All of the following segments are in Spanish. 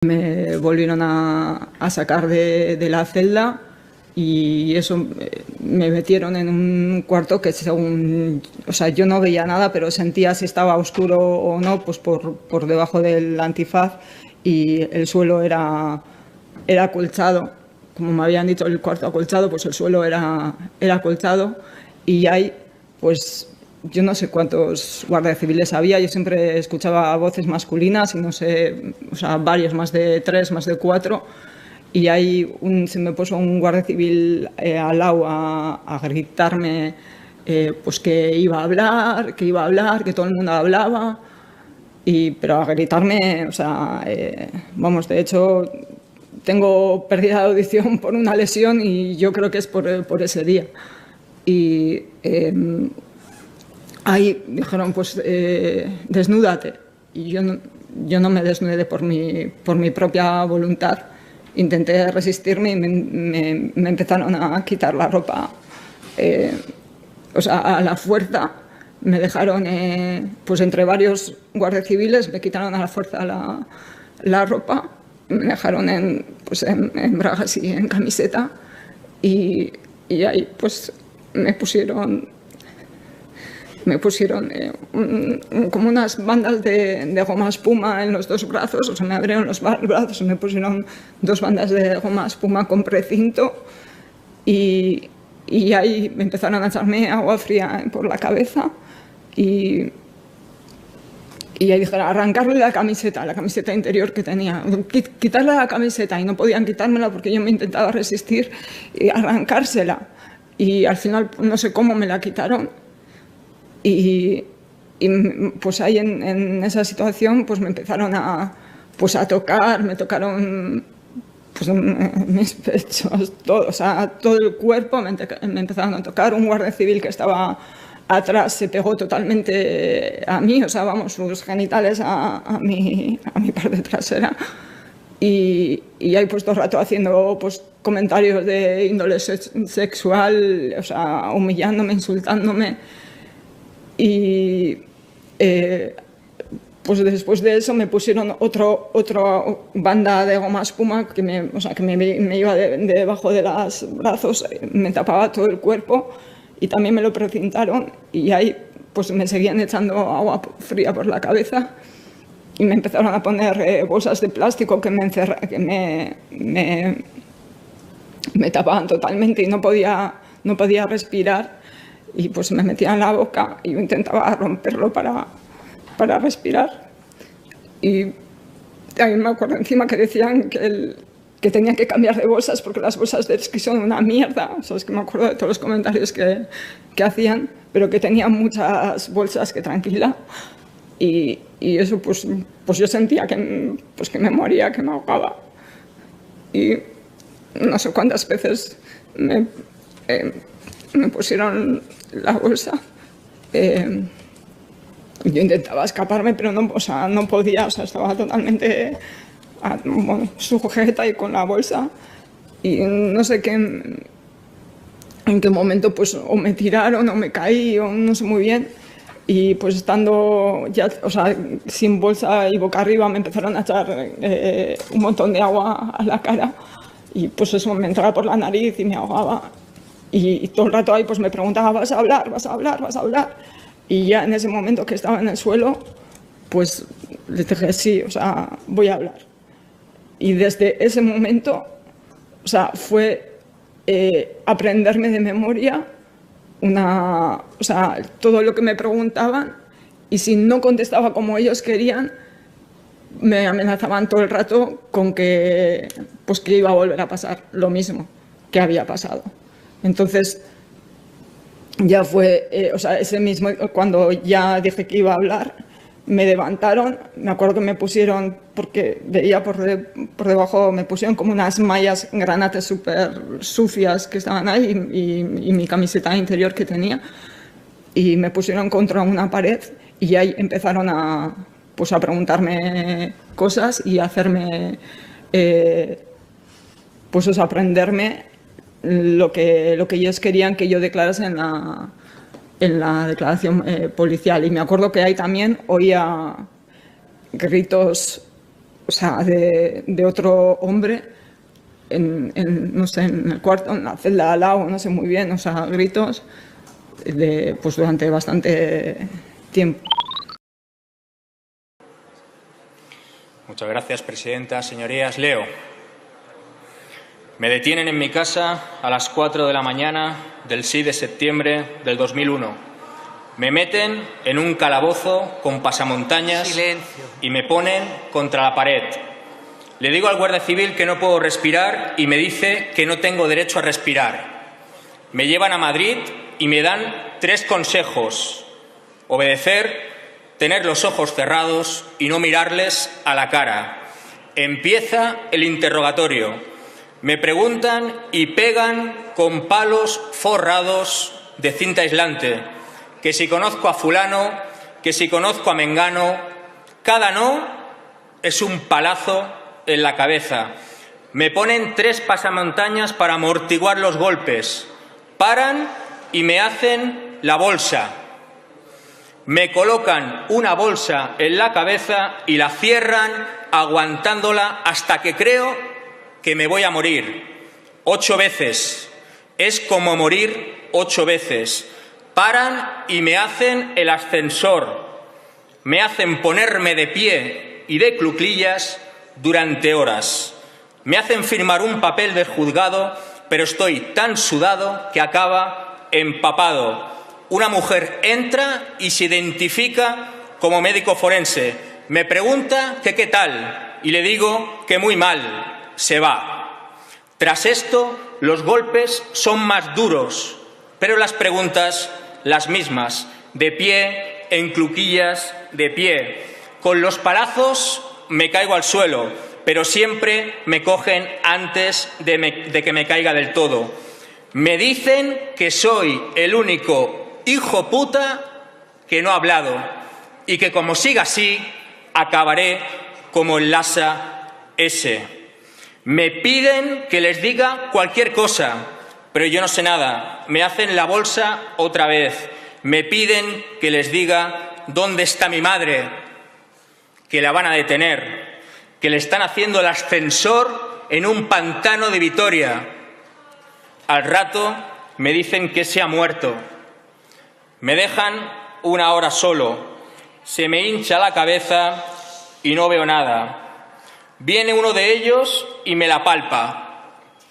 Me volvieron a sacar de la celda y eso, me metieron en un cuarto que según, o sea, yo no veía nada, pero sentía si estaba oscuro o no, pues por debajo del antifaz, y el suelo era acolchado. Como me habían dicho, el cuarto acolchado, pues el suelo era acolchado, y hay, pues yo no sé cuántos guardias civiles había. Yo siempre escuchaba voces masculinas y no sé, o sea, varios, más de 3, más de 4. Y ahí se me puso un guardia civil al lado a gritarme pues que iba a hablar, que todo el mundo hablaba. Pero a gritarme, o sea, vamos, de hecho, tengo pérdida de audición por una lesión y yo creo que es por ese día. Y ahí dijeron, pues desnúdate. Y yo no me desnudé por mi propia voluntad. Intenté resistirme y me empezaron a quitar la ropa, o sea, a la fuerza. Me dejaron, pues entre varios guardias civiles, me quitaron a la fuerza la ropa, me dejaron en bragas y en camiseta, y ahí pues me pusieron como unas bandas de goma espuma en los 2 brazos. O sea, me abrieron los brazos y me pusieron 2 bandas de goma espuma con precinto, y ahí me empezaron a echarme agua fría por la cabeza, y ahí dijeron, arrancarle la camiseta interior que tenía, quitarle la camiseta, y no podían quitármela porque yo me intentaba resistir, y arrancársela, y al final no sé cómo me la quitaron. Y pues ahí en esa situación pues me empezaron a tocar, me tocaron pues mis pechos, todo, o sea, todo el cuerpo me empezaron a tocar. Un guardia civil que estaba atrás se pegó totalmente a mí, o sea, vamos, sus genitales a mi parte trasera. Y ahí pues todo el rato haciendo pues comentarios de índole sexual, o sea, humillándome, insultándome. Y pues después de eso me pusieron otra banda de goma espuma que me iba debajo de los brazos, me tapaba todo el cuerpo, y también me lo precintaron, y ahí pues me seguían echando agua fría por la cabeza, y me empezaron a poner bolsas de plástico que me tapaban totalmente y no podía respirar. Y pues me metía en la boca y yo intentaba romperlo para respirar. Y también me acuerdo encima que decían que tenía que cambiar de bolsas porque las bolsas de esquí son una mierda. O sea, es que me acuerdo de todos los comentarios que hacían, pero que tenía muchas bolsas, que tranquila. Y eso pues yo sentía que me moría, que me ahogaba. Y no sé cuántas veces me pusieron la bolsa. Yo intentaba escaparme, pero no, o sea, no podía, o sea, estaba totalmente sujeta y con la bolsa. Y no sé en qué momento pues o me tiraron o me caí, o no sé muy bien. Y pues estando ya, o sea, sin bolsa y boca arriba, me empezaron a echar un montón de agua a la cara, y pues eso me entraba por la nariz y me ahogaba. Y todo el rato ahí pues me preguntaba, ¿vas a hablar? ¿Vas a hablar? ¿Vas a hablar? Y ya en ese momento que estaba en el suelo, pues les dije, sí, o sea, voy a hablar. Y desde ese momento, o sea, fue aprenderme de memoria o sea, todo lo que me preguntaban, y si no contestaba como ellos querían, me amenazaban todo el rato con que iba a volver a pasar lo mismo que había pasado. Entonces, ya fue, o sea, ese mismo, cuando ya dije que iba a hablar, me levantaron. Me acuerdo que me pusieron, porque veía por debajo, me pusieron como unas mallas granates súper sucias que estaban ahí, y mi camiseta interior que tenía, y me pusieron contra una pared, y ahí empezaron a preguntarme cosas y a hacerme, aprenderme lo que ellos querían que yo declarase en la declaración policial. Y me acuerdo que ahí también oía gritos o sea, de otro hombre no sé, en el cuarto, en la celda de al lado, no sé muy bien, o sea, gritos pues durante bastante tiempo. Muchas gracias, presidenta. Señorías, leo. Me detienen en mi casa a las 4 de la mañana del 6 de septiembre del 2001. Me meten en un calabozo con pasamontañas. Silencio. Y me ponen contra la pared. Le digo al guardia civil que no puedo respirar y me dice que no tengo derecho a respirar. Me llevan a Madrid y me dan 3 consejos: obedecer, tener los ojos cerrados y no mirarles a la cara. Empieza el interrogatorio. Me preguntan y pegan con palos forrados de cinta aislante, que si conozco a fulano, que si conozco a mengano. Cada no es un palazo en la cabeza. Me ponen 3 pasamontañas para amortiguar los golpes. Paran y me hacen la bolsa. Me colocan una bolsa en la cabeza y la cierran aguantándola hasta que creo que me voy a morir. 8 veces. Es como morir 8 veces. Paran y me hacen el ascensor. Me hacen ponerme de pie y de cuclillas durante horas. Me hacen firmar un papel de juzgado, pero estoy tan sudado que acaba empapado. Una mujer entra y se identifica como médico forense. Me pregunta que qué tal y le digo que muy mal. Se va. Tras esto, los golpes son más duros, pero las preguntas las mismas. De pie, en cuclillas, de pie. Con los palazos me caigo al suelo, pero siempre me cogen antes de que me caiga del todo. Me dicen que soy el único hijo puta que no ha hablado y que como siga así, acabaré como el Lhasa ese. Me piden que les diga cualquier cosa, pero yo no sé nada. Me hacen la bolsa otra vez. Me piden que les diga dónde está mi madre, que la van a detener, que le están haciendo el ascensor en un pantano de Vitoria. Al rato me dicen que se ha muerto. Me dejan 1 hora solo. Se me hincha la cabeza y no veo nada. Viene uno de ellos y me la palpa.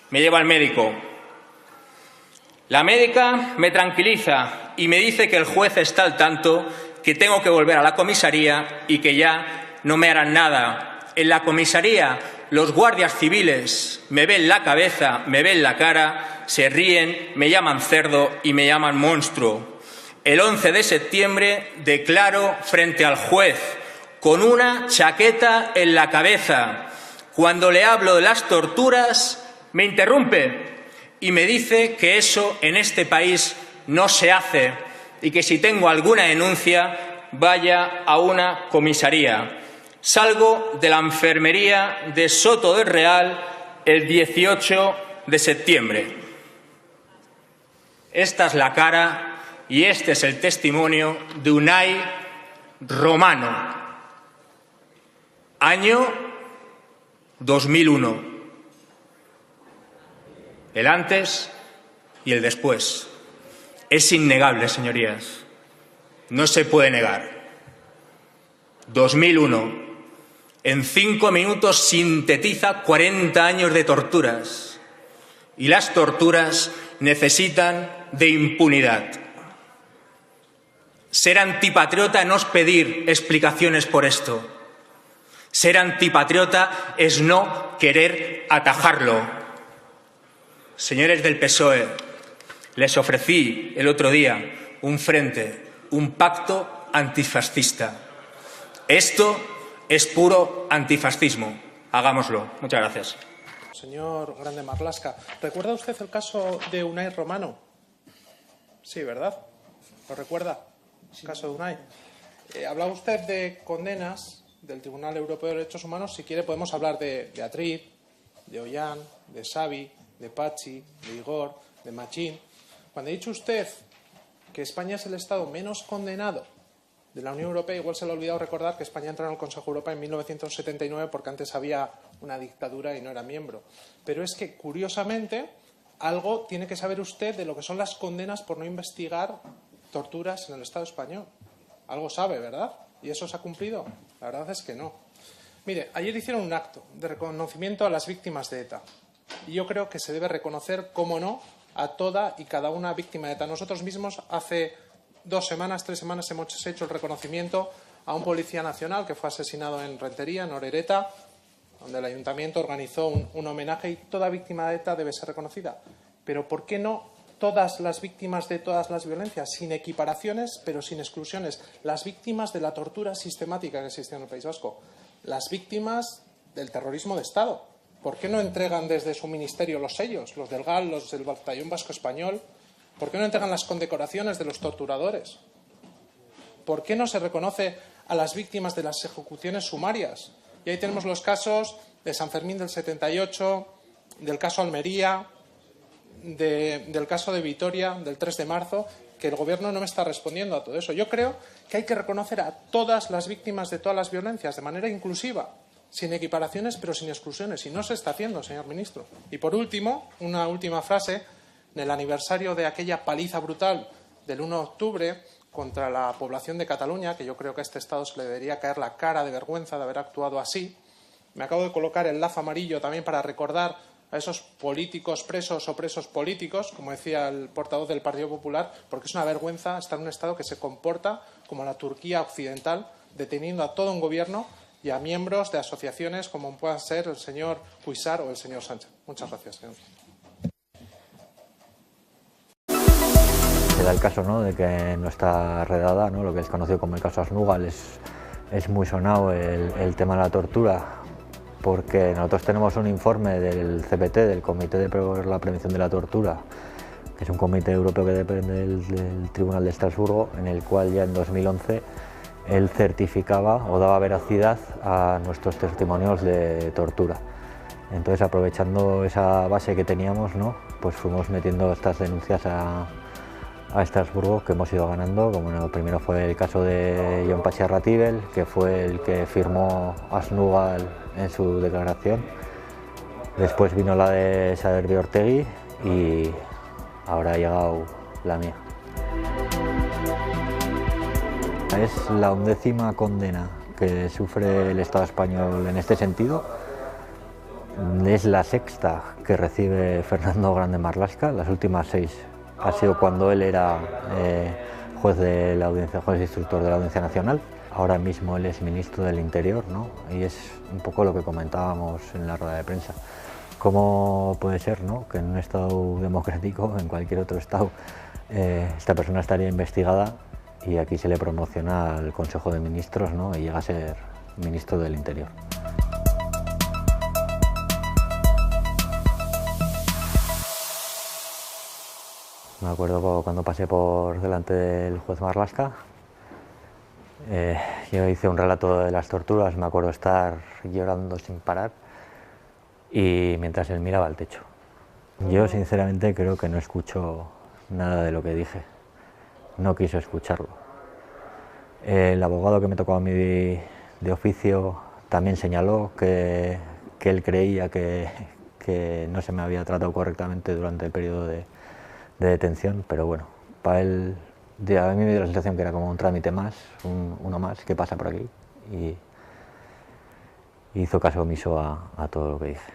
Me lleva al médico. La médica me tranquiliza y me dice que el juez está al tanto, que tengo que volver a la comisaría y que ya no me harán nada. En la comisaría los guardias civiles me ven la cabeza, me ven la cara, se ríen, me llaman cerdo y me llaman monstruo. El 11 de septiembre declaro frente al juez con una chaqueta en la cabeza. Cuando le hablo de las torturas, me interrumpe y me dice que eso en este país no se hace y que si tengo alguna denuncia, vaya a una comisaría. Salgo de la enfermería de Soto del Real el 18 de septiembre. Esta es la cara y este es el testimonio de Unai Romano. Año 2001. El antes y el después. Es innegable, señorías. No se puede negar. 2001. En 5 minutos sintetiza 40 años de torturas. Y las torturas necesitan de impunidad. Ser antipatriota no es pedir explicaciones por esto. Ser antipatriota es no querer atajarlo. Señores del PSOE, les ofrecí el otro día un frente, un pacto antifascista. Esto es puro antifascismo. Hagámoslo. Muchas gracias. Señor Grande Marlaska, ¿recuerda usted el caso de Unai Romano? Sí, ¿verdad? ¿Lo recuerda? El caso de Unai. Hablaba usted de condenas del Tribunal Europeo de Derechos Humanos. Si quiere podemos hablar de Beatriz, de Ollán, de Xavi, de Pachi, de Igor, de Machín. Cuando ha dicho usted que España es el Estado menos condenado de la Unión Europea. Igual se le ha olvidado recordar que España entró en el Consejo de Europa en 1979 porque antes había una dictadura y no era miembro. Pero es que, curiosamente, algo tiene que saber usted de lo que son las condenas por no investigar torturas en el Estado español. Algo sabe, ¿verdad? ¿Y eso se ha cumplido? La verdad es que no. Mire, ayer hicieron un acto de reconocimiento a las víctimas de ETA. Y yo creo que se debe reconocer, cómo no, a toda y cada una víctima de ETA. Nosotros mismos hace 2 semanas, 3 semanas hemos hecho el reconocimiento a un policía nacional que fue asesinado en Rentería, en Orereta, donde el ayuntamiento organizó un homenaje, y toda víctima de ETA debe ser reconocida. Pero ¿por qué no todas las víctimas de todas las violencias, sin equiparaciones, pero sin exclusiones? Las víctimas de la tortura sistemática que existía en el País Vasco, las víctimas del terrorismo de Estado. ¿Por qué no entregan desde su ministerio los sellos, los del GAL, los del Batallón Vasco Español? ¿Por qué no entregan las condecoraciones de los torturadores? ¿Por qué no se reconoce a las víctimas de las ejecuciones sumarias? Y ahí tenemos los casos de San Fermín del 78, del caso Almería, del caso de Vitoria, del 3 de marzo, que el Gobierno no me está respondiendo a todo eso. Yo creo que hay que reconocer a todas las víctimas de todas las violencias de manera inclusiva, sin equiparaciones pero sin exclusiones, y no se está haciendo, señor ministro. Y por último, una última frase, en el aniversario de aquella paliza brutal del 1 de octubre contra la población de Cataluña, que yo creo que a este Estado se le debería caer la cara de vergüenza de haber actuado así, me acabo de colocar el lazo amarillo también para recordar a esos políticos presos o presos políticos, como decía el portavoz del Partido Popular, porque es una vergüenza estar en un Estado que se comporta como la Turquía occidental, deteniendo a todo un gobierno y a miembros de asociaciones como puedan ser el señor Cuixart o el señor Sánchez. Muchas gracias, señor. Se da el caso, ¿no?, de que no está redada, ¿no?, lo que es conocido como el caso Asnúgal. Es muy sonado el tema de la tortura, porque nosotros tenemos un informe del CPT, del Comité por la Prevención de la Tortura, que es un comité europeo que depende del Tribunal de Estrasburgo, en el cual ya en 2011 él certificaba o daba veracidad a nuestros testimonios de tortura. Entonces, aprovechando esa base que teníamos, ¿no?, pues fuimos metiendo estas denuncias a Estrasburgo, que hemos ido ganando. Como el primero fue el caso de Jon Patxi-Arratibel, que fue el que firmó Asnúgal en su declaración. Después vino la de Xabier Biortegui y ahora ha llegado la mía. Es la 11ª condena que sufre el Estado español en este sentido. Es la 6ª que recibe Fernando Grande Marlaska. Las últimas 6 ha sido cuando él era juez de la audiencia, juez instructor de la Audiencia Nacional. Ahora mismo él es ministro del Interior, ¿no? Y es un poco lo que comentábamos en la rueda de prensa. ¿Cómo puede ser, ¿no?, que en un Estado democrático, en cualquier otro Estado, esta persona estaría investigada y aquí se le promociona al Consejo de Ministros, ¿no?, y llega a ser ministro del Interior? Me acuerdo cuando pasé por delante del juez Marlaska, yo hice un relato de las torturas, me acuerdo estar llorando sin parar y mientras él miraba al techo. Yo sinceramente creo que no escuchó nada de lo que dije, no quiso escucharlo. El abogado que me tocó a mí de oficio también señaló que él creía que no se me había tratado correctamente durante el periodo de detención, pero bueno, para él, a mí me dio la sensación que era como un trámite más, uno más que pasa por aquí, y hizo caso omiso a todo lo que dije.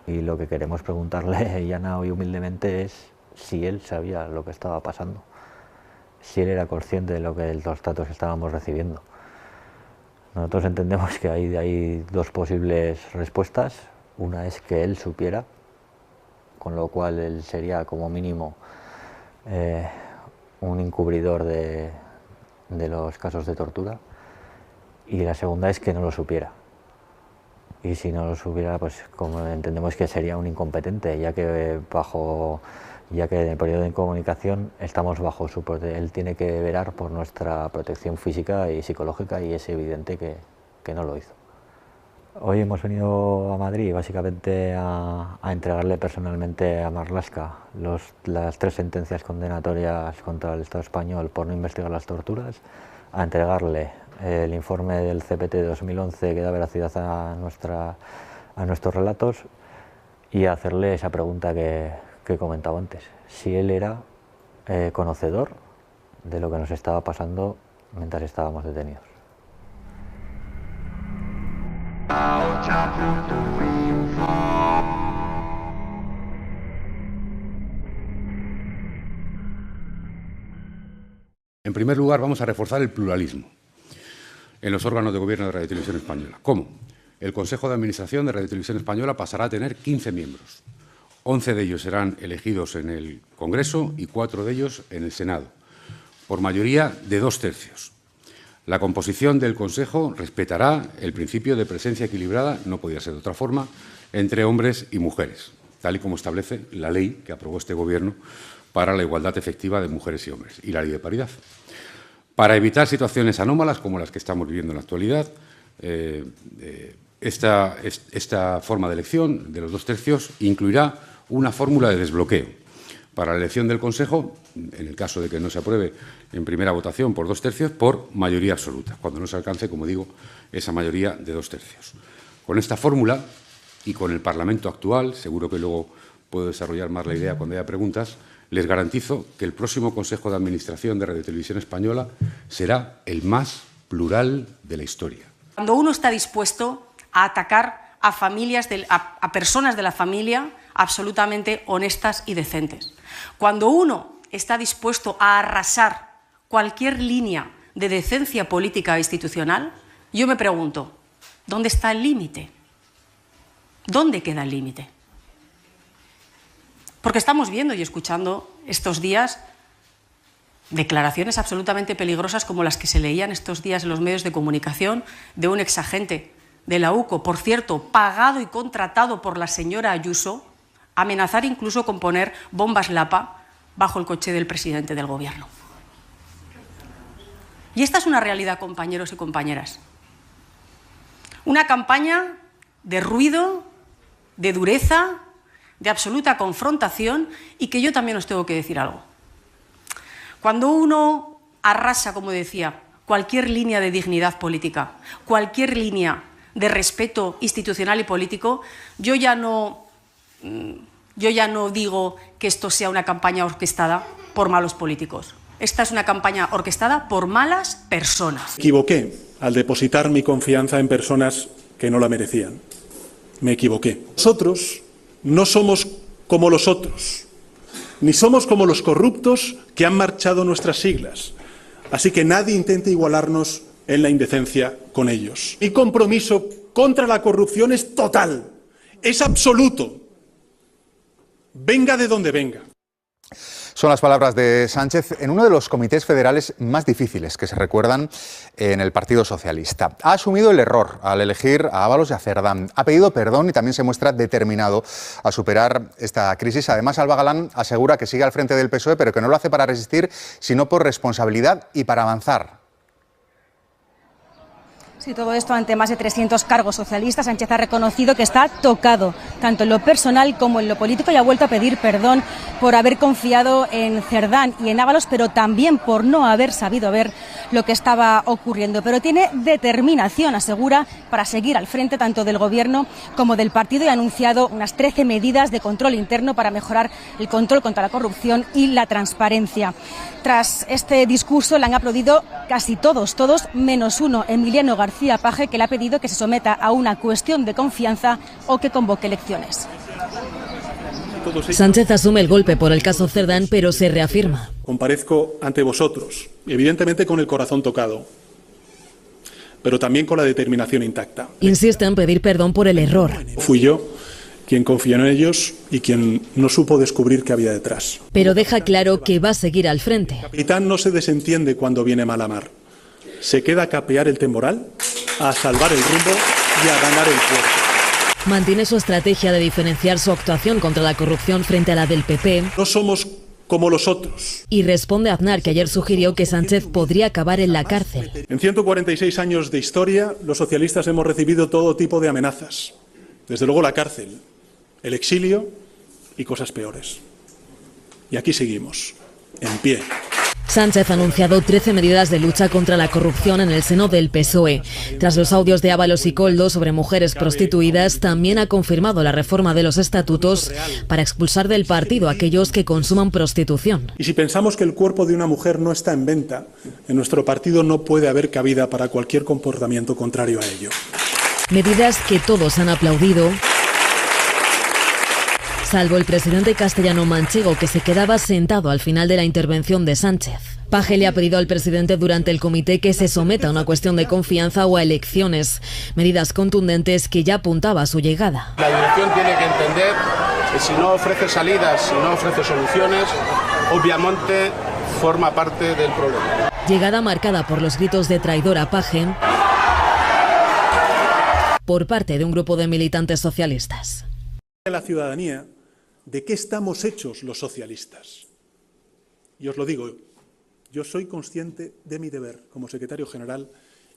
Y lo que queremos preguntarle, llana y humildemente, es si él sabía lo que estaba pasando, si él era consciente de los tratos que estábamos recibiendo. Nosotros entendemos que hay 2 posibles respuestas. Una es que él supiera, con lo cual él sería como mínimo un encubridor de los casos de tortura, y la segunda es que no lo supiera. Y si no lo supiera, pues como entendemos que sería un incompetente, ya que en el periodo de incomunicación estamos bajo su protección. Él tiene que velar por nuestra protección física y psicológica, y es evidente que no lo hizo. Hoy hemos venido a Madrid básicamente a entregarle personalmente a Marlaska las 3 sentencias condenatorias contra el Estado español por no investigar las torturas. a entregarle el informe del CPT de 2011 que da veracidad a nuestros relatos y a hacerle esa pregunta que he comentado antes, si él era conocedor de lo que nos estaba pasando mientras estábamos detenidos. En primer lugar, vamos a reforzar el pluralismo en los órganos de gobierno de Radio Televisión Española. ¿Cómo? El Consejo de Administración de Radio Televisión Española pasará a tener 15 miembros. 11 de ellos serán elegidos en el Congreso y 4 de ellos en el Senado, por mayoría de 2/3. La composición del Consejo respetará el principio de presencia equilibrada, no podía ser de otra forma, entre hombres y mujeres, tal y como establece la ley que aprobó este Gobierno para la igualdad efectiva de mujeres y hombres y la ley de paridad. Para evitar situaciones anómalas como las que estamos viviendo en la actualidad, esta forma de elección de los 2/3 incluirá una fórmula de desbloqueo. Para la elección del Consejo, en el caso de que no se apruebe en primera votación por 2/3, por mayoría absoluta, cuando no se alcance, como digo, esa mayoría de 2/3. Con esta fórmula y con el Parlamento actual, seguro que luego puedo desarrollar más la idea cuando haya preguntas, les garantizo que el próximo Consejo de Administración de Radio Televisión Española será el más plural de la historia. Cuando uno está dispuesto a atacar a familias, a personas de la familia absolutamente honestas y decentes. Cuando uno está dispuesto a arrasar cualquier línea de decencia política e institucional, yo me pregunto, ¿dónde está el límite? ¿Dónde queda el límite? Porque estamos viendo y escuchando estos días declaraciones absolutamente peligrosas como las que se leían estos días en los medios de comunicación de un exagente de la UCO, por cierto, pagado y contratado por la señora Ayuso, amenazar incluso con poner bombas Lapa bajo el coche del presidente del Gobierno. Y esta es una realidad, compañeros y compañeras. Una campaña de ruido, de dureza, de absoluta confrontación y que yo también os tengo que decir algo. Cuando uno arrasa, como decía, cualquier línea de dignidad política, cualquier línea de respeto institucional y político, yo ya no digo que esto sea una campaña orquestada por malos políticos. Esta es una campaña orquestada por malas personas. Me equivoqué al depositar mi confianza en personas que no la merecían. Me equivoqué. Nosotros no somos como los otros, ni somos como los corruptos que han marchado nuestras siglas. Así que nadie intente igualarnos en la indecencia con ellos. Mi compromiso contra la corrupción es total, es absoluto, venga de donde venga. Son las palabras de Sánchez en uno de los comités federales más difíciles que se recuerdan en el Partido Socialista. Ha asumido el error al elegir a Ábalos y a Cerdán. Ha pedido perdón y también se muestra determinado a superar esta crisis. Además, Alba Galán asegura que sigue al frente del PSOE, pero que no lo hace para resistir, sino por responsabilidad y para avanzar. Sí, todo esto ante más de 300 cargos socialistas. Sánchez ha reconocido que está tocado, tanto en lo personal como en lo político, y ha vuelto a pedir perdón por haber confiado en Cerdán y en Ábalos, pero también por no haber sabido ver lo que estaba ocurriendo. Pero tiene determinación, asegura, para seguir al frente tanto del Gobierno como del partido, y ha anunciado unas 13 medidas de control interno para mejorar el control contra la corrupción y la transparencia. Tras este discurso le han aplaudido casi todos menos uno, Emiliano García Paje, que le ha pedido que se someta a una cuestión de confianza o que convoque elecciones. Sánchez asume el golpe por el caso Cerdán, pero se reafirma. Comparezco ante vosotros, evidentemente con el corazón tocado, pero también con la determinación intacta. Insiste en pedir perdón por el error. Fui yo quien confió en ellos y quien no supo descubrir qué había detrás. Pero deja claro que va a seguir al frente. El capitán no se desentiende cuando viene mala mar. Se queda a capear el temporal, a salvar el rumbo y a ganar el puerto. Mantiene su estrategia de diferenciar su actuación contra la corrupción frente a la del PP. No somos como los otros. Y responde a Aznar, que ayer sugirió que Sánchez podría acabar en la cárcel. En 146 años de historia, los socialistas hemos recibido todo tipo de amenazas. Desde luego la cárcel, el exilio y cosas peores. Y aquí seguimos, en pie. Sánchez ha anunciado 13 medidas de lucha contra la corrupción en el seno del PSOE. Tras los audios de Ábalos y Koldo sobre mujeres prostituidas, también ha confirmado la reforma de los estatutos para expulsar del partido a aquellos que consuman prostitución. Y si pensamos que el cuerpo de una mujer no está en venta, en nuestro partido no puede haber cabida para cualquier comportamiento contrario a ello. Medidas que todos han aplaudido, salvo el presidente castellano-manchego, que se quedaba sentado al final de la intervención de Sánchez. Page le ha pedido al presidente durante el comité que se someta a una cuestión de confianza o a elecciones, medidas contundentes que ya apuntaba a su llegada. La dirección tiene que entender que si no ofrece salidas, si no ofrece soluciones, obviamente forma parte del problema. Llegada marcada por los gritos de traidor a Page por parte de un grupo de militantes socialistas. La ciudadanía de qué estamos hechos los socialistas. Y os lo digo, yo soy consciente de mi deber como secretario general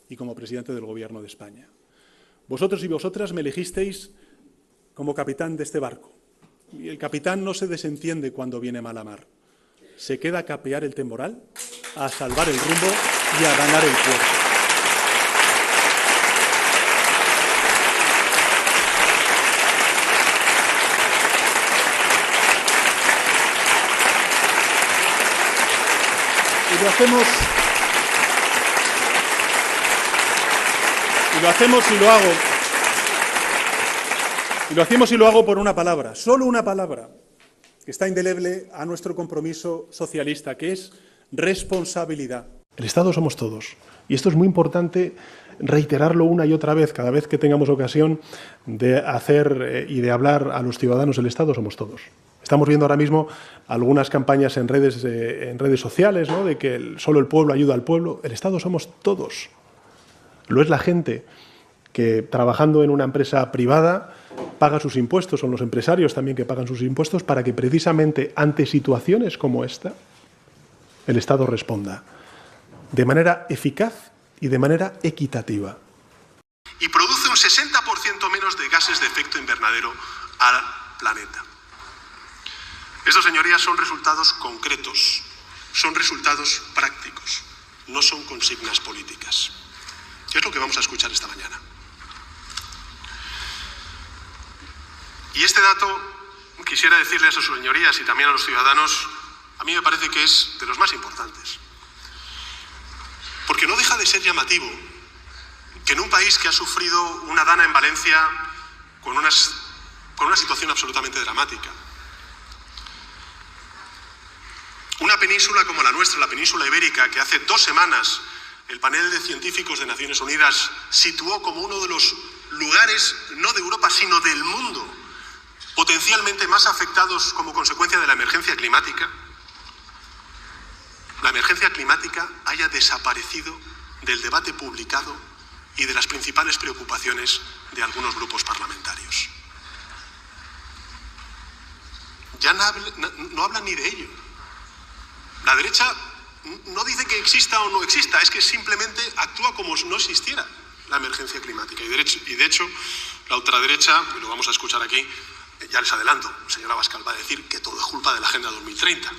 y como presidente del Gobierno de España. Vosotros y vosotras me elegisteis como capitán de este barco. Y el capitán no se desentiende cuando viene mala mar. Se queda a capear el temporal, a salvar el rumbo y a ganar el puerto. Y lo hacemos y lo hago por una palabra, solo una palabra, que está indeleble a nuestro compromiso socialista, que es responsabilidad. El Estado somos todos, y esto es muy importante reiterarlo una y otra vez, cada vez que tengamos ocasión de hacer y de hablar a los ciudadanos. El Estado somos todos. Estamos viendo ahora mismo algunas campañas en redes sociales, ¿no?, de que solo el pueblo ayuda al pueblo. El Estado somos todos. Lo es la gente que, trabajando en una empresa privada, paga sus impuestos. Son los empresarios también que pagan sus impuestos para que precisamente ante situaciones como esta el Estado responda de manera eficaz y de manera equitativa. Y produce un 60% menos de gases de efecto invernadero al planeta. Estos, señorías, son resultados concretos, son resultados prácticos, no son consignas políticas. Y es lo que vamos a escuchar esta mañana. Y este dato, quisiera decirles a sus señorías y también a los ciudadanos, a mí me parece que es de los más importantes. Porque no deja de ser llamativo que en un país que ha sufrido una dana en Valencia con una situación absolutamente dramática, una península como la nuestra, la península ibérica, que hace 2 semanas el panel de científicos de Naciones Unidas situó como uno de los lugares, no de Europa, sino del mundo, potencialmente más afectados como consecuencia de la emergencia climática haya desaparecido del debate publicado y de las principales preocupaciones de algunos grupos parlamentarios. Ya no hablan ni de ello. La derecha no dice que exista o no exista, es que simplemente actúa como si no existiera la emergencia climática. Y de hecho, la ultraderecha, y lo vamos a escuchar aquí, ya les adelanto, el señor Abascal va a decir que todo es culpa de la Agenda 2030.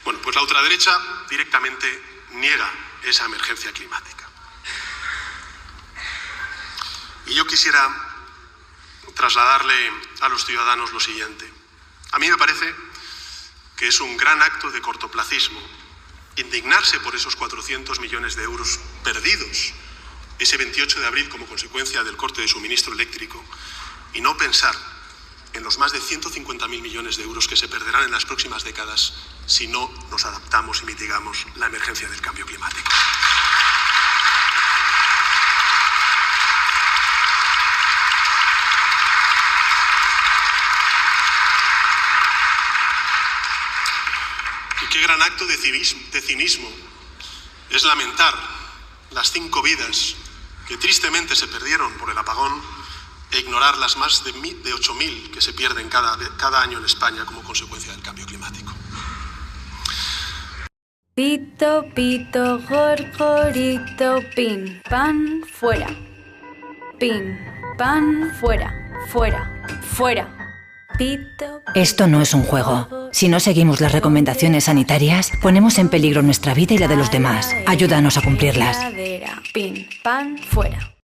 Bueno, pues la ultraderecha directamente niega esa emergencia climática. Y yo quisiera trasladarle a los ciudadanos lo siguiente. A mí me parece que es un gran acto de cortoplacismo indignarse por esos 400 millones de euros perdidos ese 28 de abril como consecuencia del corte de suministro eléctrico y no pensar en los más de 150.000 millones de euros que se perderán en las próximas décadas si no nos adaptamos y mitigamos la emergencia del cambio climático. Y qué gran acto de cinismo es lamentar las 5 vidas que tristemente se perdieron por el apagón e ignorar las más de 8.000 que se pierden cada año en España como consecuencia del cambio climático. Pito, pito, gorgorito, pin, pan, fuera. Pin, pan, fuera, fuera, fuera. Pito. Esto no es un juego. Si no seguimos las recomendaciones sanitarias, ponemos en peligro nuestra vida y la de los demás. Ayúdanos a cumplirlas. Pin, pan, fuera.